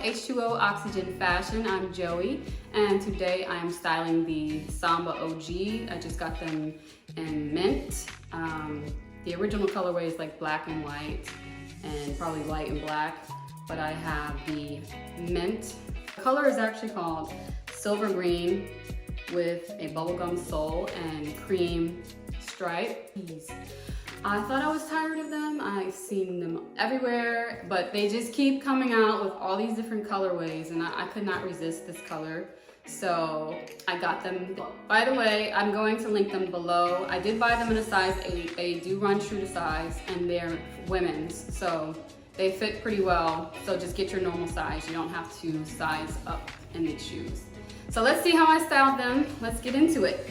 H2O-Oxygen-Fashion. I'm Joey, and today I am styling the Samba OG. I just got them in mint. The original colorway is like black and white, and probably white and black, but I have the mint. The color is actually called silver green with a bubblegum sole and cream stripe. I thought I was tired of them. I've seen them everywhere, but they just keep coming out with all these different colorways, and I could not resist this color. So I got them. By the way, I'm going to link them below. I did buy them in a size 8. They do run true to size, and they're women's, so they fit pretty well. So just get your normal size. You don't have to size up in these shoes. So let's see how I styled them. Let's get into it.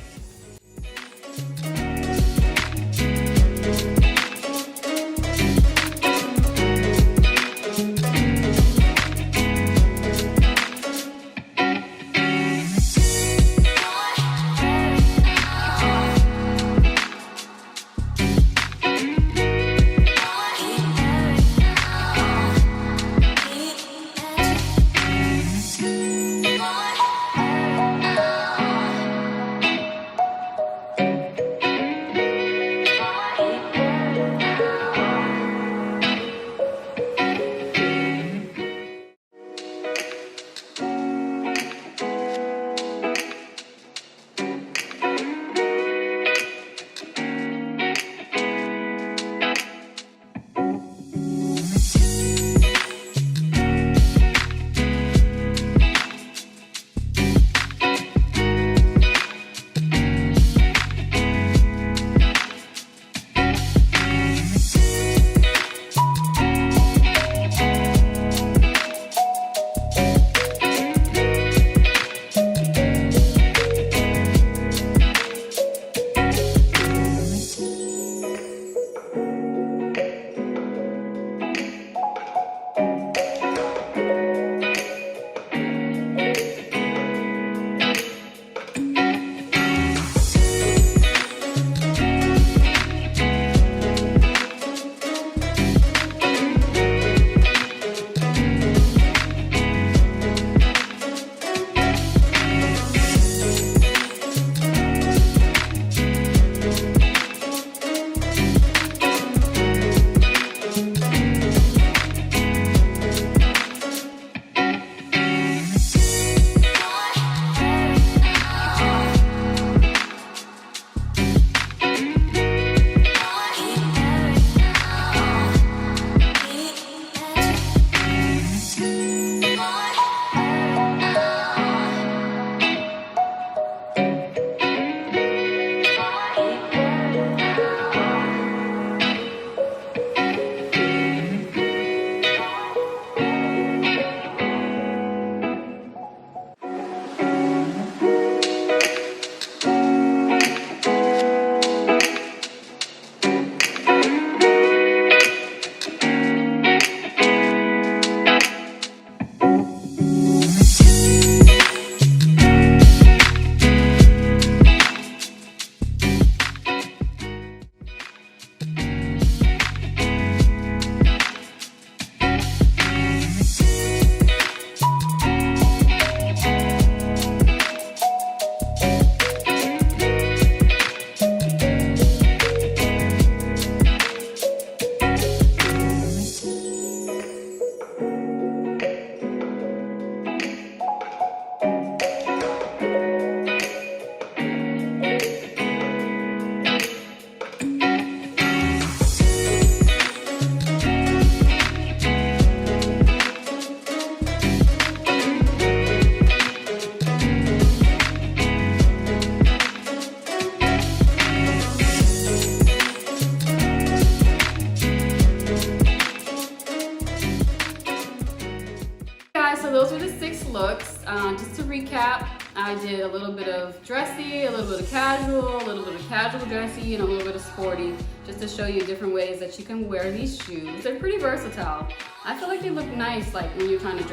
So those were the 6 looks. Just to recap, I did a little bit of dressy, a little bit of casual, a little bit of casual dressy, and a little bit of sporty, just to show you different ways that you can wear these shoes. They're pretty versatile. I feel like they look nice, like when you're trying to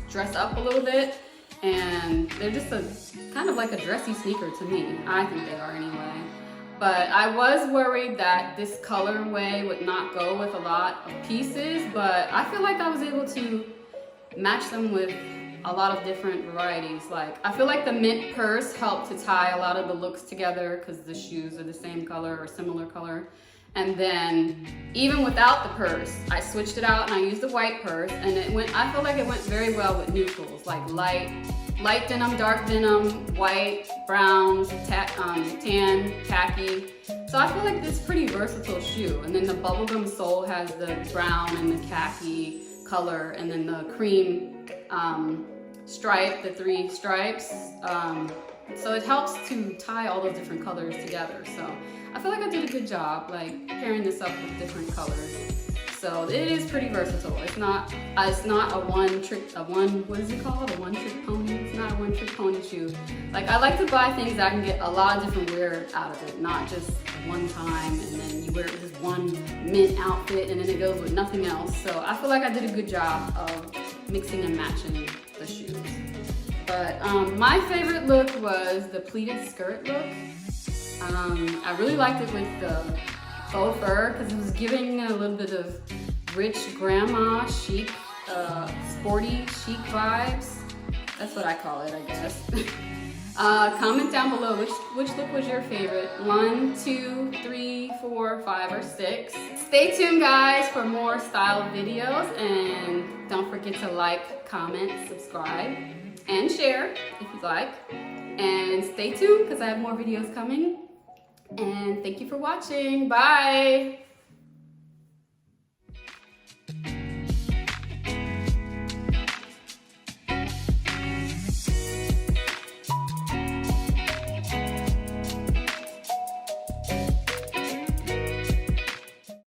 dress up a little bit, and they're just kind of like a dressy sneaker to me. I think they are anyway. But I was worried that this colorway would not go with a lot of pieces, but I feel like I was able to match them with a lot of different varieties. Like, I feel like the mint purse helped to tie a lot of the looks together because the shoes are the same color or similar color. And then even without the purse, I switched it out and I used the white purse, and I feel like it went very well with neutrals, like light denim, dark denim, white, browns, tan, khaki. So I feel like this is a pretty versatile shoe. And then the bubblegum sole has the brown and the khaki color, and then the cream stripe, the 3 stripes. So it helps to tie all those different colors together. So I feel like I did a good job, like pairing this up with different colors. So it is pretty versatile. It's not a one-trick pony. It's not a one-trick pony shoe. Like, I like to buy things that I can get a lot of different wear out of it, not just one time and then you wear it with this one mint outfit and then it goes with nothing else. So I feel like I did a good job of mixing and matching the shoes. But my favorite look was the pleated skirt look. I really liked it with the faux fur because it was giving a little bit of rich grandma chic, sporty chic vibes. That's what I call it, I guess. Comment down below which look was your favorite. 1, 2, 3, 4, 5, or 6. Stay tuned, guys, for more style videos, and don't forget to like, comment, subscribe, and share if you'd like. And stay tuned because I have more videos coming. And thank you for watching. Bye.